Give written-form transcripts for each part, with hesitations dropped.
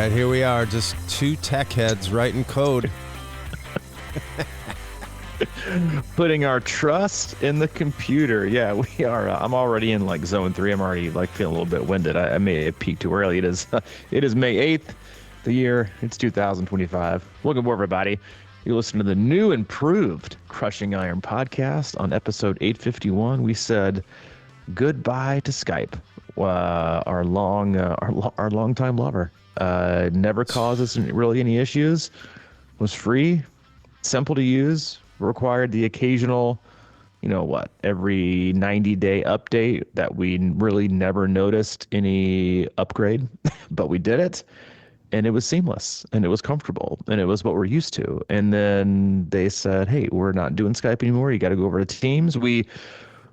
right, here we are, just two tech heads writing code. Putting our trust in the computer. Yeah, we are. I'm already in like zone 3. I'm already like feeling a little bit winded. I may have peaked too early. It is May 8th, the year. It's 2025. Welcome, everybody. You listen to the new, improved Crushing Iron podcast. On episode 851, we said goodbye to Skype. Our longtime lover. Never caused us really any issues. Was free, simple to use. Required the occasional, every 90-day update that we really never noticed any upgrade, but we did it, and it was seamless, and it was comfortable, and it was what we're used to. And then they said, hey, we're not doing Skype anymore. You got to go over to Teams. We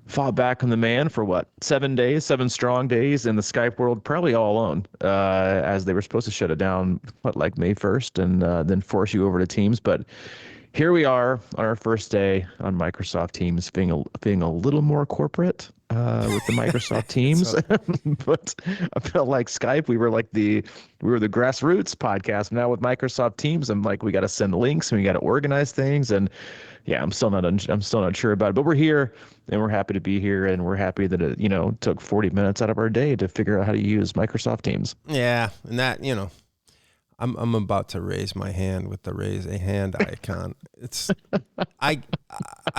fought back on the man for 7 strong days in the Skype world, probably all alone, as they were supposed to shut it down, like May 1st, and then force you over to Teams. But here we are on our first day on Microsoft Teams, being a little more corporate with the Microsoft Teams. But I felt like Skype, we were the grassroots podcast. Now with Microsoft Teams, I'm like, we got to send links and we got to organize things. And yeah, I'm still not sure about it. But we're here, and we're happy to be here, and we're happy that it took 40 minutes out of our day to figure out how to use Microsoft Teams. Yeah, and that I'm about to raise my hand with the raise a hand icon. It's I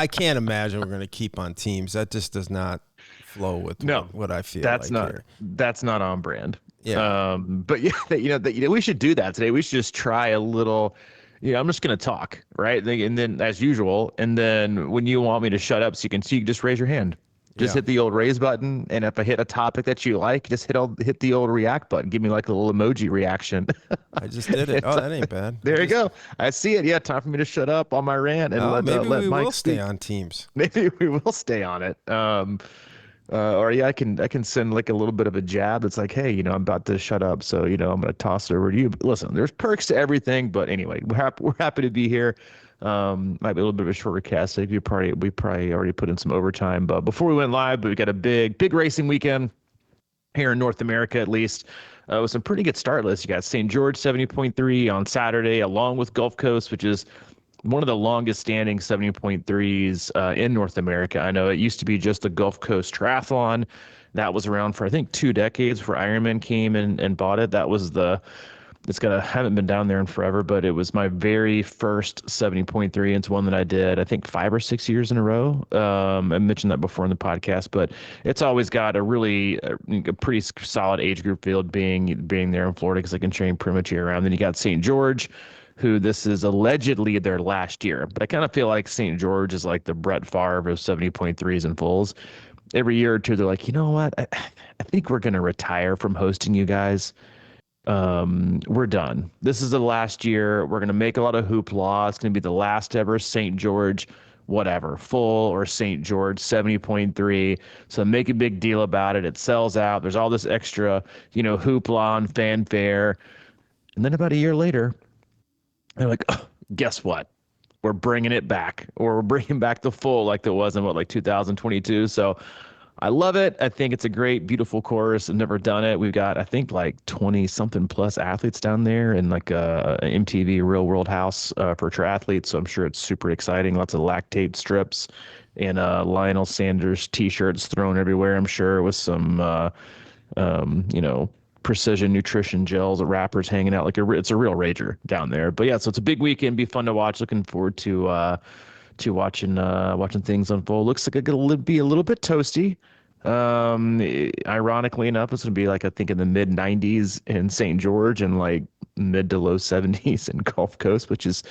can't imagine we're going to keep on Teams. That just does not flow with what I feel. That's not on brand. Yeah. But yeah, we should do that today. We should just try a little. I'm just going to talk, right? And then as usual, and then when you want me to shut up, so you can just raise your hand. Just hit the old raise button, and if I hit a topic that you like, just hit the old react button. Give me like a little emoji reaction. I just did it. Oh, that ain't bad. There you go. I see it. Yeah, time for me to shut up on my rant and let we Mike will speak. stay on Teams. Maybe we will stay on it. Or I can send like a little bit of a jab. It's like, hey, I'm about to shut up, so I'm going to toss it over to you. But listen, there's perks to everything. But anyway, we're happy to be here. Might be a little bit of a shorter cast. We probably already put in some overtime. But before we went live, we got a big racing weekend here in North America, at least. With some pretty good start lists. You got St. George 70.3 on Saturday, along with Gulf Coast, which is one of the longest standing 70.3s in North America. I know it used to be just the Gulf Coast Triathlon. That was around for, I think, 2 decades before Ironman came and bought it. That was haven't been down there in forever, but it was my very first 70.3. It's one that I did, I think, 5 or 6 years in a row. I mentioned that before in the podcast, but it's always got a pretty solid age group field being there in Florida, because I can train pretty much year round. Then you got St. George, who this is allegedly their last year, but I kind of feel like St. George is like the Brett Favre of 70.3s and fulls. Every year or two, they're like, you know what? I think we're going to retire from hosting you guys. We're done. This is the last year. We're going to make a lot of hoopla. It's going to be the last ever St. George, whatever, full or St. George 70.3. So make a big deal about it. It sells out. There's all this extra, hoopla and fanfare. And then about a year later, they're like, oh, guess what? We're bringing it back, or we're bringing back the full like it was in 2022. So I love it. I think it's a great, beautiful course. I've never done it. We've got, I think, 20 something plus athletes down there, and an MTV Real World House for triathletes. So I'm sure it's super exciting. Lots of lactate strips and Lionel Sanders t-shirts thrown everywhere, I'm sure, with some, precision nutrition gels, wrappers hanging out. It's a real rager down there. But yeah, so it's a big weekend. Be fun to watch. Looking forward to watching things unfold. Looks like it's gonna be a little bit toasty. Ironically enough, it's gonna be I think in the mid 90s in St. George and mid to low 70s in Gulf Coast, which is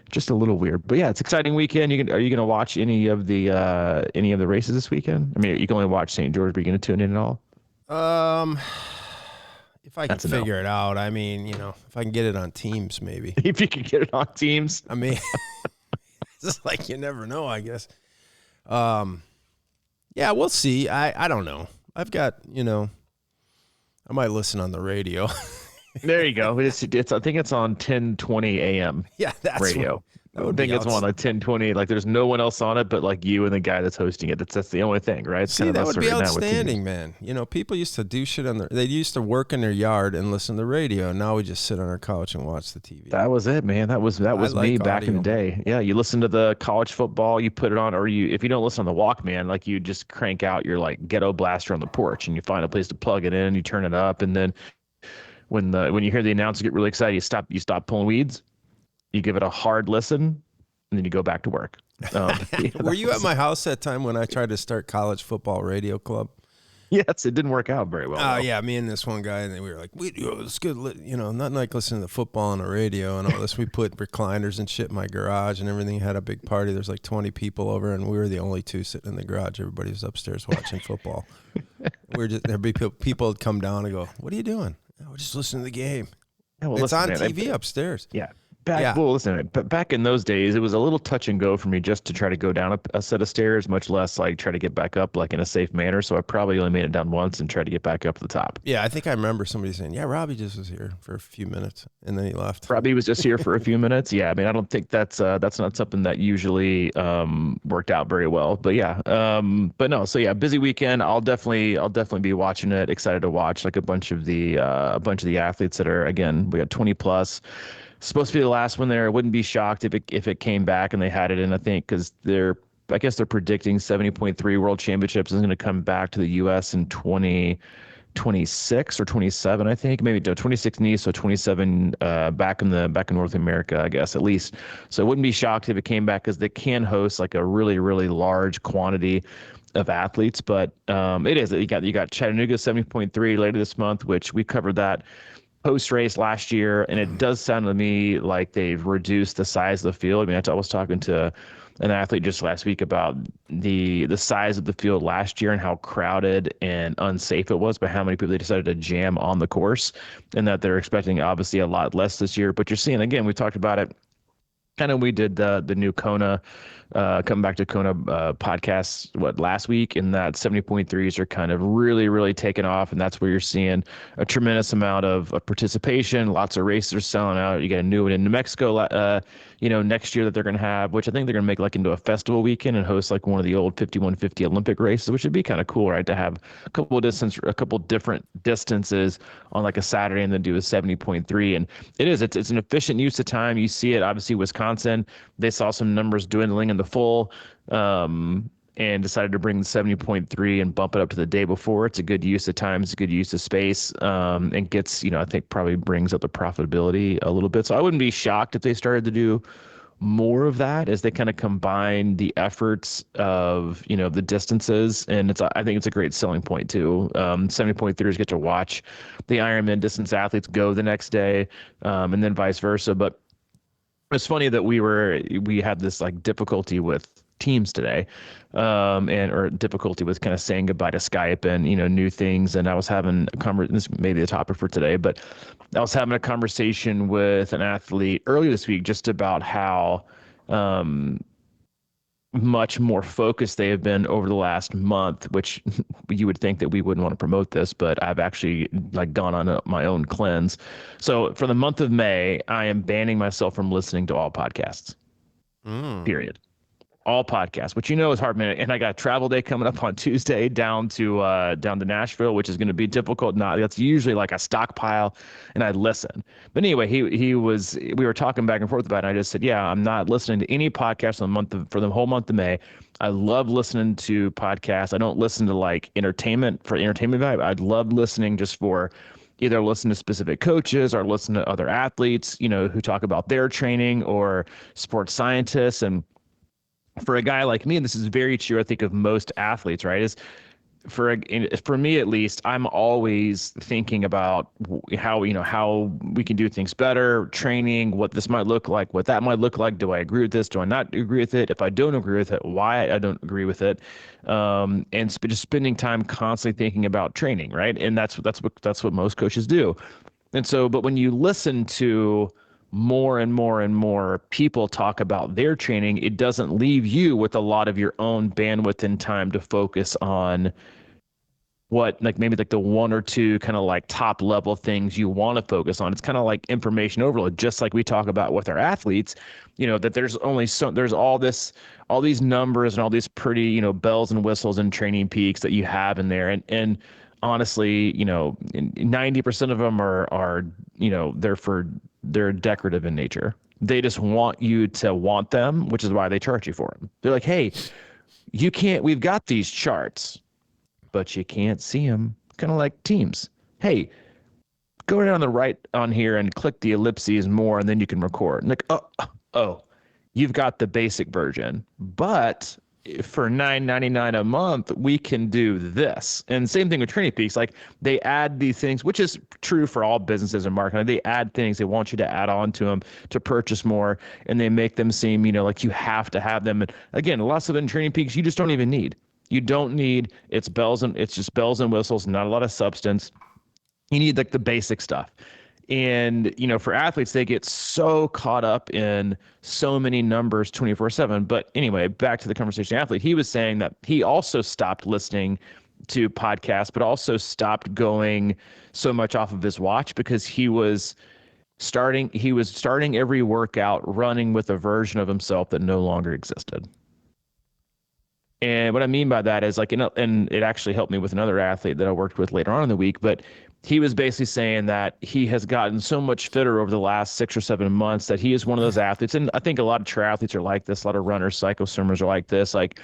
just a little weird. But yeah, it's an exciting weekend. Are you gonna watch any of the races this weekend? I mean, you can only watch St. George, but are you gonna tune in at all? If I can figure it out, I mean, if I can get it on Teams, maybe. If you can get it on Teams, I mean. It's you never know, I guess. Yeah, we'll see. I don't know. I've got, I might listen on the radio. There you go. It's I think it's on 10:20 a.m. Yeah, radio. that I would think be it's out. on like 10:20. Like there's no one else on it but like you and the guy that's hosting it. That's the only thing, right? It's kind See, of that us would be right now with outstanding, teams. man. You know, people used to do shit on they used to work in their yard and listen to the radio. And now we just sit on our couch and watch the TV. That was it, man. That I was me like back in the audio, man. day. Yeah, you listen to the college football, you put it on, or you if you don't listen on the Walkman, like you just crank out your like ghetto blaster on the porch and you find a place to plug it in, you turn it up, and then when you hear the announcer get really excited, you stop pulling weeds, you give it a hard listen, and then you go back to work. Yeah, Were that you at was my house that time when I tried to start college football radio club? yes, it didn't work out very well Oh though. yeah, me and this one guy, and we were like, it's good, nothing like listening to football on the radio and all this. We put recliners and shit in my garage and everything. Had a big party. There's like 20 people over, and we were the only two sitting in the garage. Everybody was upstairs watching football. We were just there'd be people would come down and go, "What are you doing?" "Oh, we're just listening to the game. Yeah, well, It's listen, on man. TV upstairs." Yeah. Yeah, Well, listen, but back in those days, it was a little touch and go for me just to try to go down a set of stairs, much less like try to get back up like in a safe manner. So I probably only made it down once and tried to get back up to the top. yeah. I think I remember somebody saying, "Yeah, Robbie just was here for a few minutes, and then he left." Probably was just here for a few minutes. Yeah, I mean, I don't think that's not something that usually worked out very well. But yeah, but no. So yeah, busy weekend. I'll definitely be watching it. Excited to watch like a bunch of the athletes that are again we got 20 plus. Supposed to be the last one there. I wouldn't be shocked if it came back and they had it in. I think because I guess they're predicting 70.3 World Championships is going to come back to the U.S. in 2026 or 27. I think maybe 26 in the East, so 27 back in North America, I guess at least. So I wouldn't be shocked if it came back because they can host like a really really large quantity of athletes. But it is you got Chattanooga 70.3 later this month, which we covered that post race last year, and it does sound to me like they've reduced the size of the field. I mean, I was talking to an athlete just last week about the size of the field last year and how crowded and unsafe it was, by how many people they decided to jam on the course, and that they're expecting obviously a lot less this year. But you're seeing again, we talked about it. Kind of, we did the new Kona, coming back to Kona podcast last week, and that 70.3s are kind of really really taking off, and that's where you're seeing a tremendous amount of participation. Lots of races are selling out. You got a new one in New Mexico, next year that they're going to have, which I think they're going to make like into a festival weekend and host like one of the old 5150 Olympic races, which would be kind of cool, right? To have a couple different distances on like a Saturday and then do a 70.3. And it's an efficient use of time. You see it obviously Wisconsin. They saw some numbers dwindling in the full. And decided to bring the 70.3 and bump it up to the day before. It's a good use of time. It's a good use of space, and gets, I think probably brings up the profitability a little bit. So I wouldn't be shocked if they started to do more of that as they kind of combine the efforts of, the distances. And I think it's a great selling point too. 70.3ers get to watch the Ironman distance athletes go the next day, and then vice versa. But it's funny that we had this like difficulty with Teams today, and or difficulty with kind of saying goodbye to Skype and new things. And I was having this may be the topic for today, but I was having a conversation with an athlete earlier this week just about how much more focused they have been over the last month, which you would think that we wouldn't want to promote this, but I've actually like gone on my own cleanse. So for the month of May, I am banning myself from listening to all podcasts, period. All podcasts, which is hard, man. And I got a travel day coming up on Tuesday down to Nashville, which is going to be difficult. That's usually like a stockpile, and I listen. But anyway, we were talking back and forth about it. And I just said, yeah, I'm not listening to any podcast for the whole month of May. I love listening to podcasts. I don't listen to like entertainment for entertainment value. I love listening just for either listen to specific coaches or listen to other athletes, who talk about their training, or sports scientists. And for a guy like me, and this is very true, I think, of most athletes, right? Is for me at least, I'm always thinking about how we can do things better, training, what this might look like, what that might look like. Do I agree with this? Do I not agree with it? If I don't agree with it, why I don't agree with it? And just spending time constantly thinking about training, right? And that's what most coaches do. And so, but when you listen to more and more and more people talk about their training, it doesn't leave you with a lot of your own bandwidth and time to focus on what like maybe like the one or two kind of like top level things you want to focus on. It's kind of like information overload, just like we talk about with our athletes, that there's all these numbers and all these pretty, bells and whistles and training peaks that you have in there. And honestly, 90% of them are, they're decorative in nature. They just want you to want them, which is why they charge you for them. They're like, hey, we've got these charts, but you can't see them. Kind of like Teams. Hey, go down the right on here and click the ellipses more, and then you can record. And like, oh, you've got the basic version, but for $9.99 a month, we can do this. And same thing with Training Peaks. Like they add these things, which is true for all businesses and marketing. They add things. They want you to add on to them to purchase more, and they make them seem, like you have to have them. And again, lots of in Training Peaks you just don't even need. You don't need it's just bells and whistles, not a lot of substance. You need like the basic stuff. And, for athletes, they get so caught up in so many numbers 24/7. But anyway, back to the conversation athlete, he was saying that he also stopped listening to podcasts, but also stopped going so much off of his watch because he was starting every workout running with a version of himself that no longer existed. And what I mean by that is like, and it actually helped me with another athlete that I worked with later on in the week, but he was basically saying that he has gotten so much fitter over the last 6 or 7 months that he is one of those athletes. And I think a lot of triathletes are like this. A lot of runners, cycle swimmers are like this. Like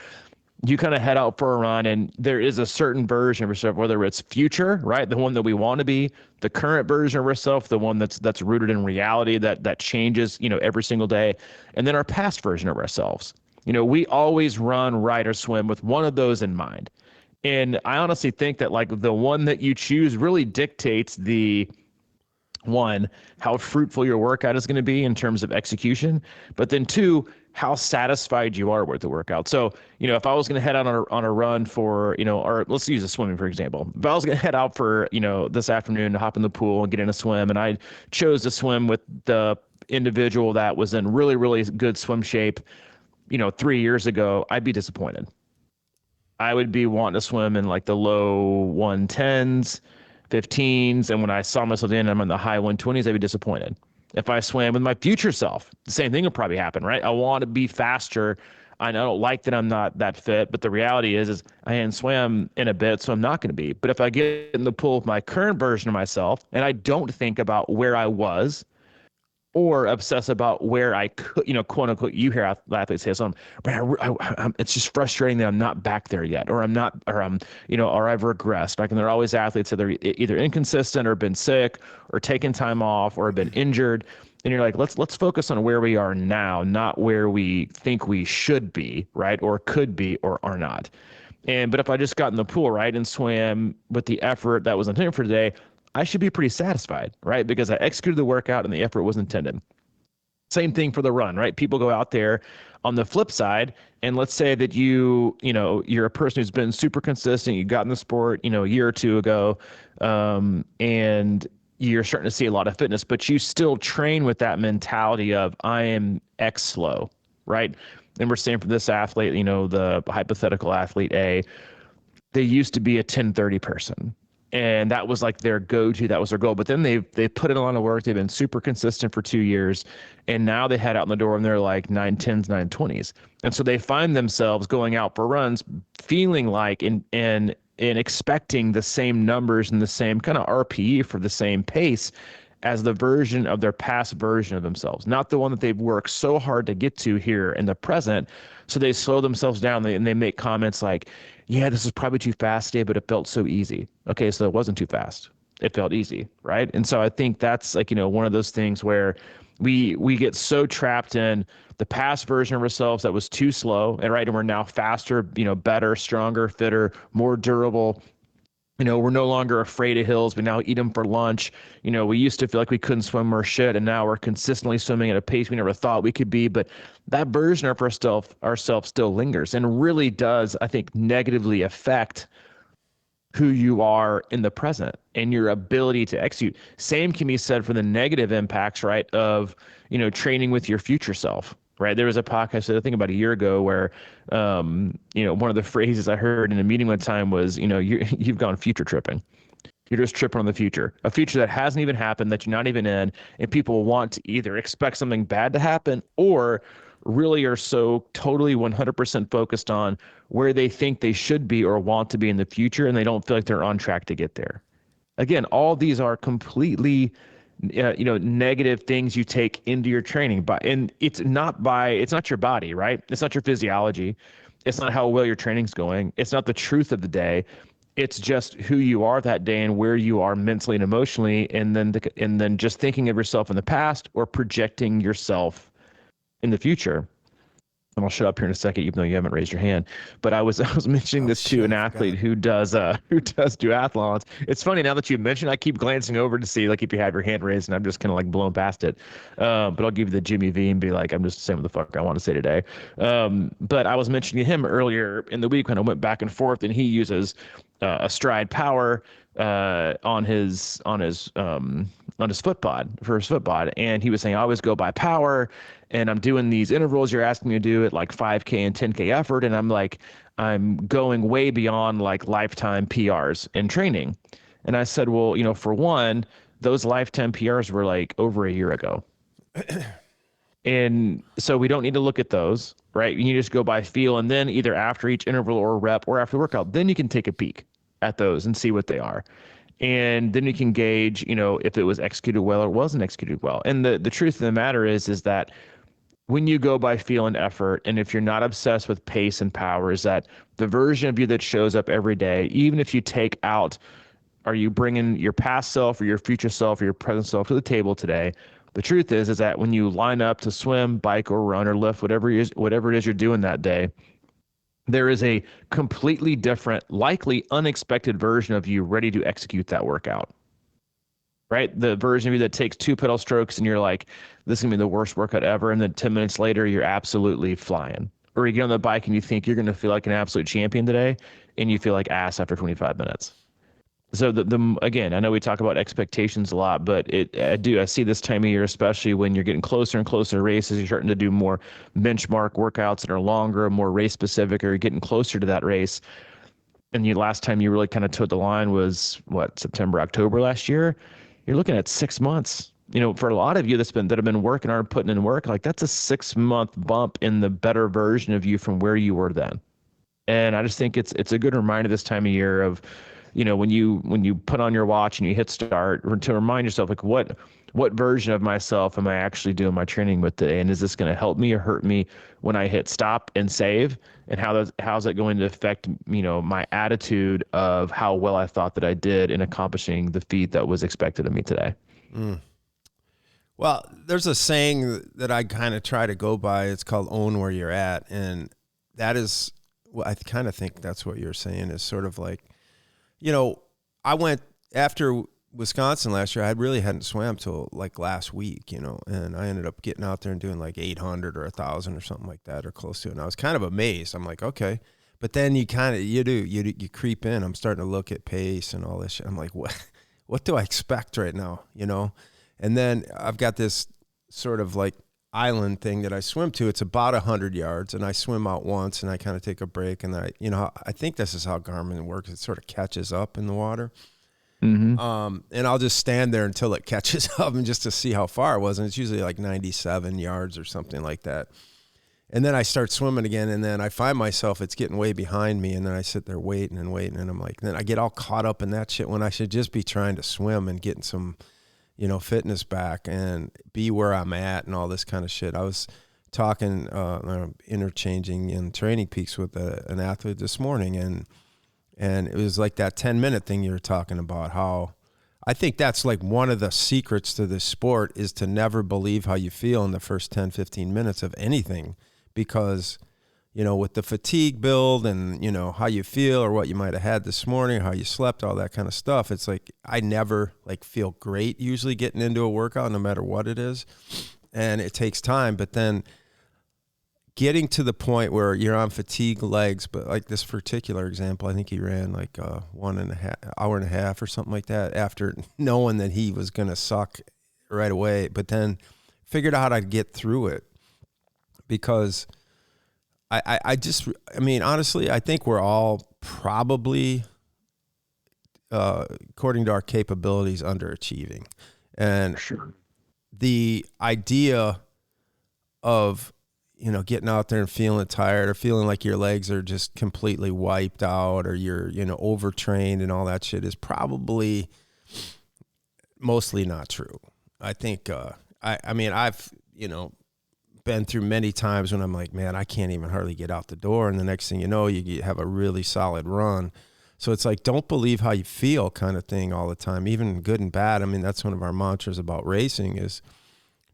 you kind of head out for a run and there is a certain version of yourself, whether it's future, right? The one that we want to be, the current version of ourselves, the one that's rooted in reality that changes, every single day. And then our past version of ourselves. We always run, ride, or swim with one of those in mind. And I honestly think that like the one that you choose really dictates how fruitful your workout is going to be in terms of execution, but then two, how satisfied you are with the workout. So, if I was going to head out on a run for, or let's use a swimming, for example, if I was going to head out for, this afternoon to hop in the pool and get in a swim, and I chose to swim with the individual that was in really, really good swim shape, 3 years ago, I'd be disappointed. I would be wanting to swim in like the low 110s, 15s. And when I saw myself I'm in the high 120s, I'd be disappointed. If I swam with my future self, the same thing would probably happen, right? I want to be faster. I don't like that I'm not that fit, but the reality is I hadn't swam in a bit, so I'm not going to be. But if I get in the pool with my current version of myself and I don't think about where I was, or obsess about where I could, quote unquote, you hear athletes say something, it's just frustrating that I'm not back there yet, or I'm not, or I'm, or I've regressed. Like, and there are always athletes that are either inconsistent or been sick or taken time off or been injured. And you're like, let's focus on where we are now, not where we think we should be, right? Or could be, or are not. But if I just got in the pool, right, and swam with the effort that was intended for today, I should be pretty satisfied, right? Because I executed the workout and the effort was intended. Same thing for the run, right? People go out there on the flip side, and let's say that you're a person who's been super consistent, you got in the sport, a year or two ago, and you're starting to see a lot of fitness, but you still train with that mentality of I am X slow, right? And we're saying for this athlete, the hypothetical athlete A, they used to be a 10:30 person. And that was like their go-to, that was their goal. But then they put in a lot of work. They've been super consistent for 2 years. And now they head out in the door and they're like 9:10s, 9:20s. And so they find themselves going out for runs, feeling like and expecting the same numbers and the same kind of RPE for the same pace as the version of their past version of themselves, not the one that they've worked so hard to get to here in the present. So they slow themselves down and they make comments like, yeah, this is probably too fast today, but it felt so easy. Okay, so it wasn't too fast. It felt easy, right? And so I think that's like, one of those things where we get so trapped in the past version of ourselves that was too slow, and right, and we're now faster, better, stronger, fitter, more durable. We're no longer afraid of hills. We now eat them for lunch. We used to feel like we couldn't swim or shit, and now we're consistently swimming at a pace we never thought we could be. But that version of ourselves still lingers and really does, I think, negatively affect who you are in the present and your ability to execute. Same can be said for the negative impacts, right, of, training with your future self. right? There was a podcast, I think about a year ago, where, one of the phrases I heard in a meeting one time was, you've gone future tripping. You're just tripping on the future, a future that hasn't even happened, that you're not even in, and people want to either expect something bad to happen or really are so totally 100% focused on where they think they should be or want to be in the future, and they don't feel like they're on track to get there. Again, all these are completely negative things you take into your training, but and it's not your body, right? It's not your physiology, it's not how well your training's going, it's not the truth of the day. It's just who you are that day and where you are mentally and emotionally, and then just thinking of yourself in the past or projecting yourself in the future. And I'll shut up here in a second, even though you haven't raised your hand. But I was mentioning Oh this to shit, an I athlete forgot. who does duathlons. It's funny now that you mentioned, I keep glancing over to see like if you have your hand raised, and I'm just kind of like blown past it. But I'll give you the Jimmy V and be like, I'm just saying what the fuck I want to say today. But I was mentioning to him earlier in the week when I went back and forth, and he uses a stride power on his foot pod for his foot pod, and he was saying I always go by power, and I'm doing these intervals you're asking me to do at like 5K and 10K effort, and I'm like I'm going way beyond like lifetime PRs in training. And I said, well, for one, those lifetime PRs were like over a year ago. And so we don't need to look at those, right? You just go by feel, and then either after each interval or rep or after the workout, then you can take a peek at those and see what they are. And then you can gauge, if it was executed well or wasn't executed well. And the truth of the matter is that when you go by feel and effort, and if you're not obsessed with pace and power, is that the version of you that shows up every day, even if you take out, are you bringing your past self or your future self or your present self to the table today? The truth is that when you line up to swim, bike, or run or lift, whatever it is you're doing that day, there is a completely different, likely unexpected version of you ready to execute that workout. Right? The version of you that takes 2 pedal strokes and you're like, this is gonna be the worst workout ever. And then 10 minutes later, you're absolutely flying. Or you get on the bike and you think you're gonna feel like an absolute champion today, and you feel like ass after 25 minutes. So the again, I know we talk about expectations a lot, but I see this time of year, especially when you're getting closer and closer to races, you're starting to do more benchmark workouts that are longer, more race specific, or you're getting closer to that race. And last time you really kind of toed the line was what, September, October last year. You're looking at 6 months. For a lot of you that have been working hard, putting in work, like that's a 6 month bump in the better version of you from where you were then. And I just think it's a good reminder this time of year of, when you put on your watch and you hit start, or to remind yourself like what version of myself am I actually doing my training with today, and is this going to help me or hurt me when I hit stop and save, and how's that going to affect my attitude of how well I thought that I did in accomplishing the feat that was expected of me today. Mm. Well, there's a saying that I kind of try to go by. It's called own where you're at. And that is, well, I kind of think that's what you're saying is sort of like, I went after Wisconsin last year. I really hadn't swam till like last week, and I ended up getting out there and doing like 800 or 1,000 or something like that or close to it. And I was kind of amazed. I'm like, okay. But then you kind of, you creep in. I'm starting to look at pace and all this shit. I'm like, what do I expect right now? And then I've got this sort of like island thing that I swim to. It's about 100 yards, and I swim out once, and I kind of take a break, and I think this is how Garmin works. It sort of catches up in the water. Mm-hmm. And I'll just stand there until it catches up, and just to see how far it was. And it's usually like 97 yards or something like that. And then I start swimming again, and then I find myself, it's getting way behind me, and then I sit there waiting, and I'm like, then I get all caught up in that shit when I should just be trying to swim and getting some fitness back and be where I'm at and all this kind of shit. I was talking, interchanging in training peaks with an athlete this morning, and it was like that 10-minute thing you were talking about, how I think that's like one of the secrets to this sport is to never believe how you feel in the first 10, 15 minutes of anything, because with the fatigue build and, how you feel or what you might have had this morning, how you slept, all that kind of stuff. It's like, I never like feel great usually getting into a workout, no matter what it is. And it takes time, but then getting to the point where you're on fatigue legs, but like this particular example, I think he ran like 1.5 hours or something like that after knowing that he was going to suck right away, but then figured out how to get through it. because I mean, honestly, I think we're all probably, according to our capabilities, underachieving. And Sure. the idea of, getting out there and feeling tired or feeling like your legs are just completely wiped out or you're, overtrained and all that shit is probably mostly not true. I think, I mean, I've, been through many times when I'm like, man, I can't even hardly get out the door. And the next thing you know, you have a really solid run. So it's like, don't believe how you feel kind of thing all the time, even good and bad. I mean, that's one of our mantras about racing is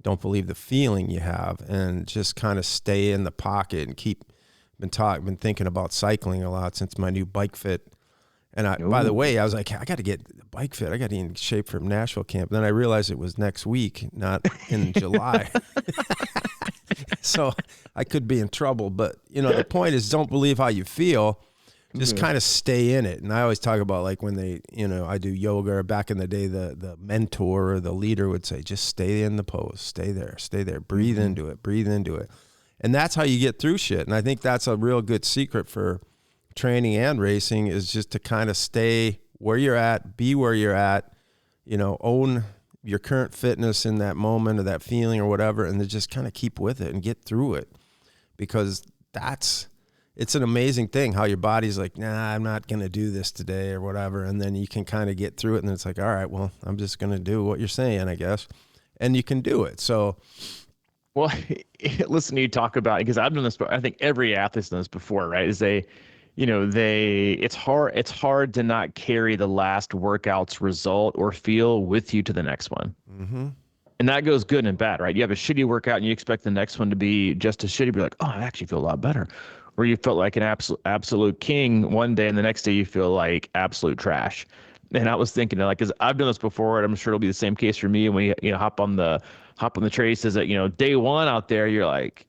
don't believe the feeling you have and just kind of stay in the pocket and been thinking about cycling a lot since my new bike fit. And by the way, I was like, I got to get the bike fit. I got to get in shape for Nashville camp. Then I realized it was next week, not in July. So I could be in trouble. But, the point is don't believe how you feel. Just kind of stay in it. And I always talk about like when they, I do yoga or back in the day, the mentor or the leader would say, just stay in the pose, stay there, breathe into it. And that's how you get through shit. And I think that's a real good secret for training and racing is just to kind of stay where you're at, be where you're at, own your current fitness in that moment or that feeling or whatever, and to just kind of keep with it and get through it, because it's an amazing thing how your body's like, nah, I'm not going to do this today or whatever. And then you can kind of get through it. And it's like, all right, well, I'm just going to do what you're saying, I guess. And you can do it. So, well, listen to you talk about, because I've done this, but I think every athlete's done this before, right? Is it's hard to not carry the last workout's result or feel with you to the next one. mm-hmm. And that goes good and bad, right? You have a shitty workout and you expect the next one to be just as shitty. Be like, oh, I actually feel a lot better. Or you felt like an absolute king one day and the next day you feel like absolute trash. And I was thinking like, cause I've done this before and I'm sure it'll be the same case for me. And when you hop on the traces that, day one out there, you're like,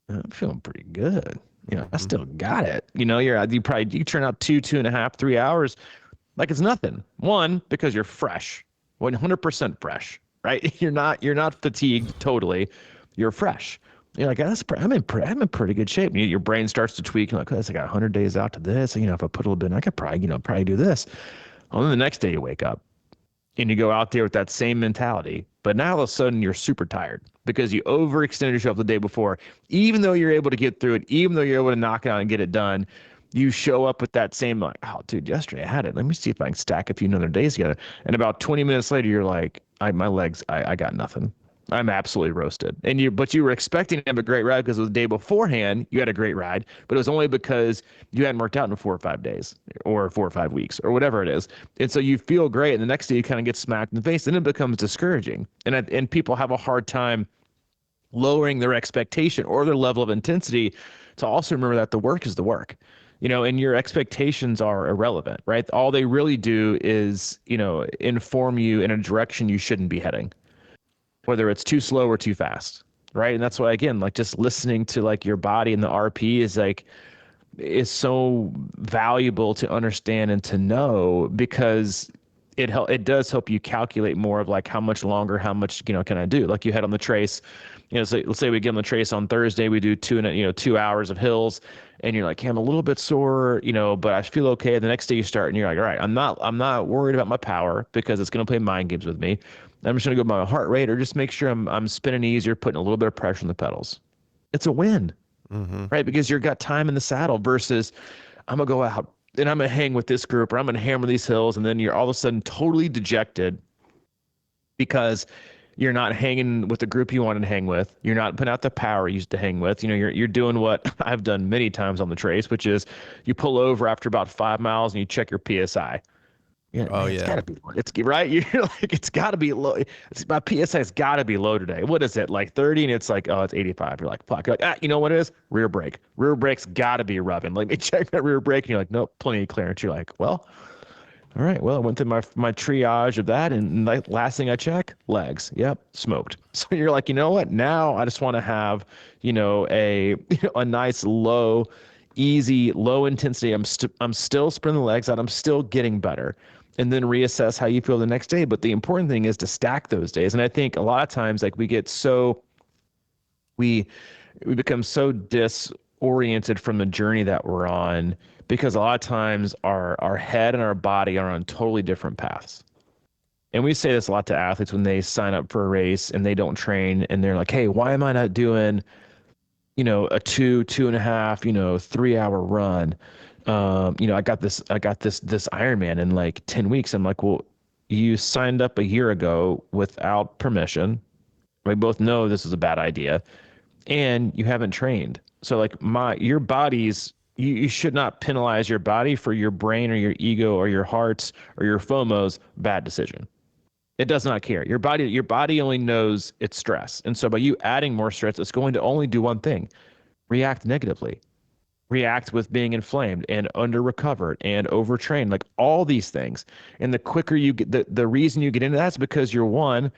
I'm feeling pretty good. I still got it. You turn out 2.5, 3 hours like it's nothing. One, because you're fresh, 100% fresh, right? You're not fatigued totally. You're fresh. You're like, I'm in pretty good shape. Your brain starts to tweak. You're like, I got 100 days out to this. If I put a little bit in, I could probably do this. Well, then the next day you wake up and you go out there with that same mentality. But now all of a sudden you're super tired because you overextended yourself the day before. Even though you're able to get through it, even though you're able to knock it out and get it done, you show up with that same like, oh, dude, yesterday I had it. Let me see if I can stack a few other days together. And about 20 minutes later, you're like, my legs, I got nothing. I'm absolutely roasted. But you were expecting to have a great ride because it was the day beforehand you had a great ride, but it was only because you hadn't worked out in 4 or 5 days or 4 or 5 weeks or whatever it is. And so you feel great, and the next day you kind of get smacked in the face, and it becomes discouraging. And people have a hard time lowering their expectation or their level of intensity to also remember that the work is the work. And your expectations are irrelevant, right? All they really do is, inform you in a direction you shouldn't be heading, whether it's too slow or too fast, right? And that's why, again, like just listening to like your body and the RP is so valuable to understand and to know, because it does help you calculate more of like how much longer, how much, can I do? Like you had on the trace, so let's say we get on the trace on Thursday, we do 2 hours of hills, and you're like, hey, I'm a little bit sore, but I feel okay. The next day you start and you're like, all right, I'm not worried about my power because it's going to play mind games with me. I'm just going to go by my heart rate or just make sure I'm spinning easier, putting a little bit of pressure on the pedals. It's a win, right? Because you've got time in the saddle versus I'm going to go out and I'm going to hang with this group or I'm going to hammer these hills. And then you're all of a sudden totally dejected because you're not hanging with the group you wanted to hang with. You're not putting out the power you used to hang with. You're doing what I've done many times on the trace, which is you pull over after about 5 miles and you check your PSI. Yeah, oh man, yeah, it's gotta be. It's right. You're like, it's gotta be low. My PSI's gotta be low today. What is it, like 30? And it's like, oh, it's 85. You're like, fuck. You're like, you know what it is? Rear brake. Rear brake's gotta be rubbing. Let me check that rear brake. And you're like, nope, plenty of clearance. You're like, well, all right. Well, I went through my triage of that, and like, last thing I check, legs. Yep, smoked. So you're like, you know what? Now I just want to have, a nice low, easy, low intensity. I'm still spreading the legs out. I'm still getting better. And then reassess how you feel the next day. But the important thing is to stack those days. And I think a lot of times, like we we become so disoriented from the journey that we're on because a lot of times our head and our body are on totally different paths. And we say this a lot to athletes when they sign up for a race and they don't train and they're like, hey, why am I not doing, a 2.5, 3 hour run? I got this Ironman in like 10 weeks. I'm like, well, you signed up a year ago without permission. We both know this is a bad idea and you haven't trained. So like your body's you should not penalize your body for your brain or your ego or your heart's or your FOMO's bad decision. It does not care. Your body only knows it's stress. And so by you adding more stress, it's going to only do one thing: react negatively. React with being inflamed and under recovered and overtrained, like all these things. And the quicker you get the reason you get into that's because you're one,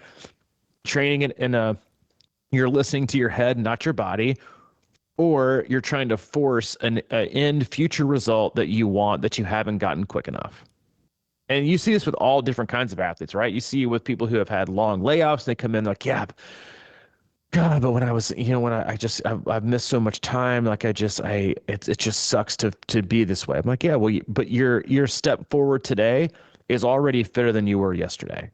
training in a you're listening to your head, not your body, or you're trying to force an end future result that you want that you haven't gotten quick enough. And you see this with all different kinds of athletes, right? You see with people who have had long layoffs, they come in like, yeah, God, but when I was, when I've missed so much time, like it just sucks to be this way. I'm like, yeah, well, but your step forward today is already fitter than you were yesterday.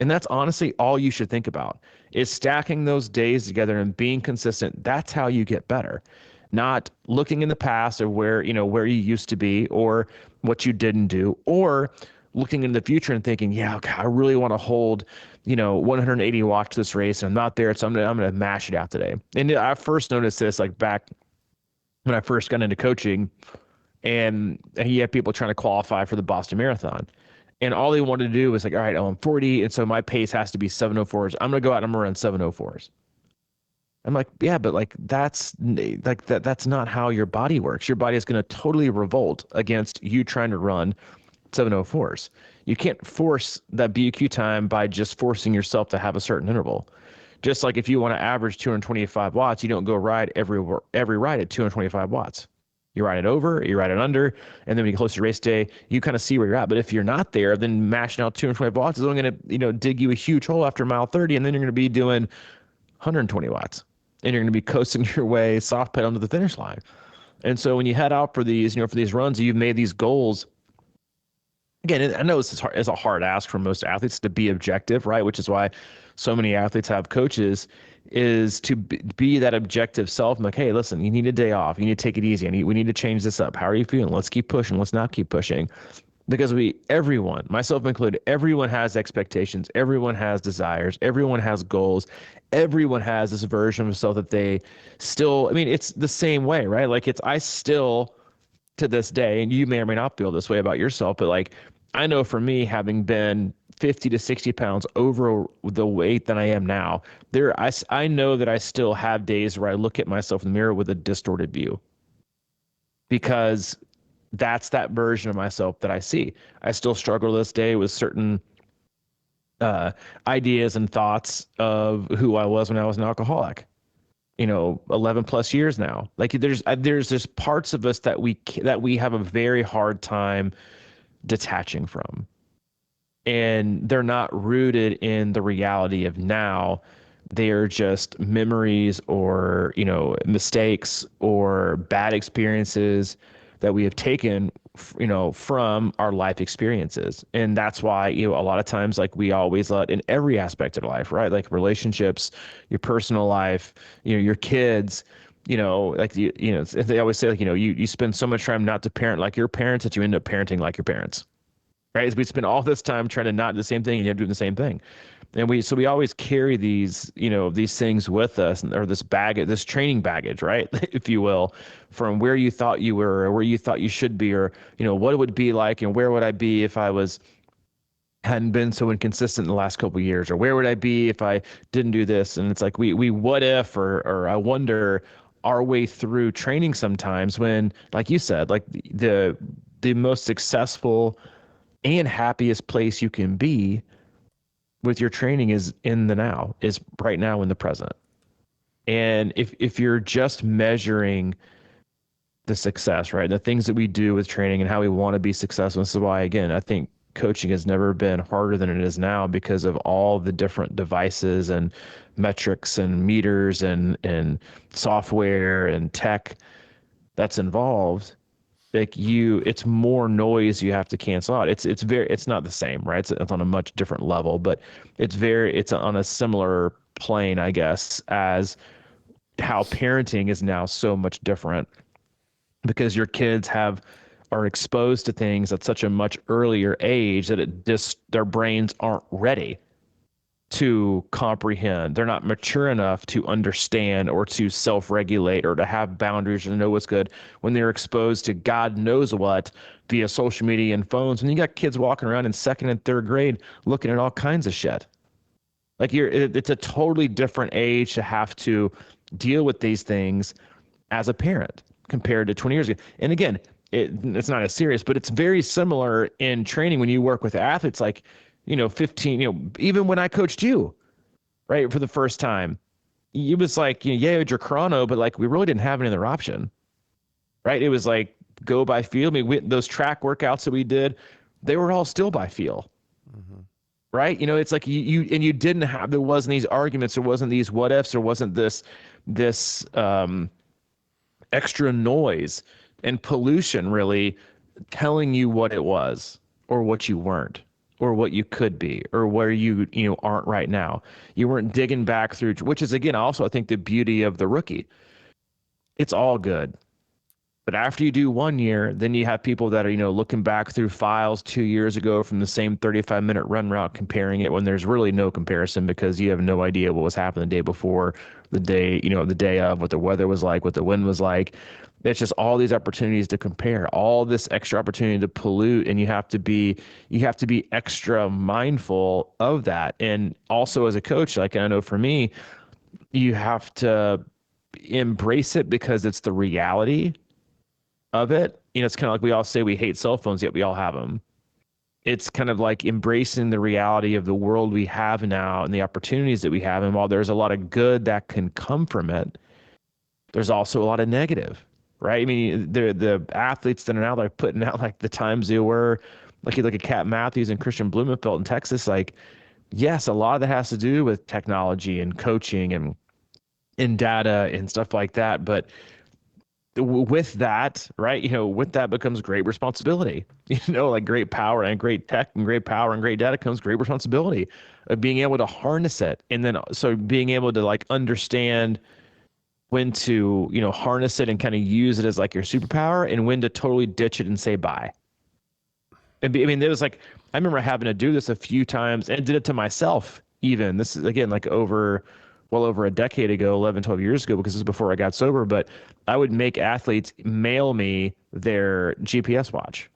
And that's honestly all you should think about is stacking those days together and being consistent. That's how you get better. Not looking in the past or where you used to be or what you didn't do, or looking in the future and thinking, yeah, okay, I really want to hold, 180 watts this race and I'm not there. So I'm gonna mash it out today. And I first noticed this like back when I first got into coaching, and he had people trying to qualify for the Boston Marathon. And all they wanted to do was like, all right, I'm 40, and so my pace has to be 7:04s. I'm gonna go out and I'm gonna run 7:04s. I'm like, yeah, but like that's not how your body works. Your body is gonna totally revolt against you trying to run 7:04s. You can't force that BQ time by just forcing yourself to have a certain interval. Just like if you want to average 225 watts, you don't go ride every ride at 225 watts. You ride it over, you ride it under, and then when you get close to race day, you kind of see where you're at. But if you're not there, then mashing out 220 watts is only going to, dig you a huge hole after mile 30, and then you're going to be doing 120 watts, and you're going to be coasting your way soft pedal to the finish line. And so when you head out for these, for these runs, you've made these goals. Again, I know it's a hard ask for most athletes to be objective, right? Which is why so many athletes have coaches, is to be that objective self. I'm like, hey, listen, you need a day off. You need to take it easy. We need to change this up. How are you feeling? Let's keep pushing. Let's not keep pushing. Because everyone, myself included, everyone has expectations. Everyone has desires. Everyone has goals. Everyone has this version of themselves that they still, it's the same way, right? Like I still, to this day, and you may or may not feel this way about yourself, but like, I know for me, having been 50 to 60 pounds over the weight that I am now, I know that I still have days where I look at myself in the mirror with a distorted view, because that's that version of myself that I see. I still struggle to this day with certain ideas and thoughts of who I was when I was an alcoholic. 11 plus years now. Like there's just parts of us that we have a very hard time detaching from, and they're not rooted in the reality of now. They're just memories or mistakes or bad experiences that we have taken from our life experiences. And that's why a lot of times, like, we always let, in every aspect of life, right, like relationships, your personal life, your kids, like they always say, like, you spend so much time not to parent like your parents that you end up parenting like your parents, right? We spend all this time trying to not do the same thing and you end up doing the same thing. And we always carry these, these things with us, or this baggage, this training baggage, right? If you will, from where you thought you were or where you thought you should be, or, what it would be like, and where would I be if I hadn't been so inconsistent in the last couple of years, or where would I be if I didn't do this? And it's like, we what if, or I wonder our way through training sometimes, when, like you said, like the most successful and happiest place you can be with your training is in the now, is right now in the present. And if you're just measuring the success, right, the things that we do with training and how we want to be successful, this is why, again, I think coaching has never been harder than it is now because of all the different devices and metrics and meters and software and tech that's involved. Like it's more noise you have to cancel out. It's not the same, right? It's on a much different level, but it's on a similar plane, I guess, as how parenting is now so much different because your kids are exposed to things at such a much earlier age that their brains aren't ready to comprehend. They're not mature enough to understand or to self-regulate or to have boundaries or to know what's good when they're exposed to God knows what via social media and phones. And you got kids walking around in second and third grade looking at all kinds of shit. Like it's a totally different age to have to deal with these things as a parent compared to 20 years ago. And again, it's not as serious, but it's very similar in training when you work with athletes like, 15, even when I coached you, right, for the first time, it was like, yeah, you had your chrono, but like we really didn't have any other option, right? It was like go by feel. I mean, those track workouts that we did, they were all still by feel. Mm-hmm. Right? It's like you didn't there wasn't these arguments, there wasn't these what ifs, there wasn't this extra noise and pollution really telling you what it was or what you weren't or what you could be or where you aren't right now. You weren't digging back through, which is again also I think the beauty of the rookie. It's all good. But after you do 1 year, then you have people that are, looking back through files 2 years ago from the same 35-minute run route, comparing it when there's really no comparison because you have no idea what was happening the day before, the day of, what the weather was like, what the wind was like. It's just all these opportunities to compare, all this extra opportunity to pollute, and you have to be extra mindful of that. And also as a coach, like I know for me, you have to embrace it because it's the reality of it. It's kind of like we all say we hate cell phones, yet we all have them. It's kind of like embracing the reality of the world we have now and the opportunities that we have. And while there's a lot of good that can come from it, there's also a lot of negative, right? I mean, the athletes that are now like putting out like the times they were, like you look at Cat Matthews and Christian Blumenfeld in Texas, like, yes, a lot of that has to do with technology and coaching and in data and stuff like that. But with that, right, with that becomes great responsibility, like great power and great tech and great power and great data comes great responsibility of being able to harness it. And then so being able to like understand when to, harness it and kind of use it as like your superpower and when to totally ditch it and say bye. And I mean, there was like, I remember having to do this a few times and did it to myself even. This is again, like well over a decade ago, 11, 12 years ago, because this is before I got sober, but I would make athletes mail me their GPS watch.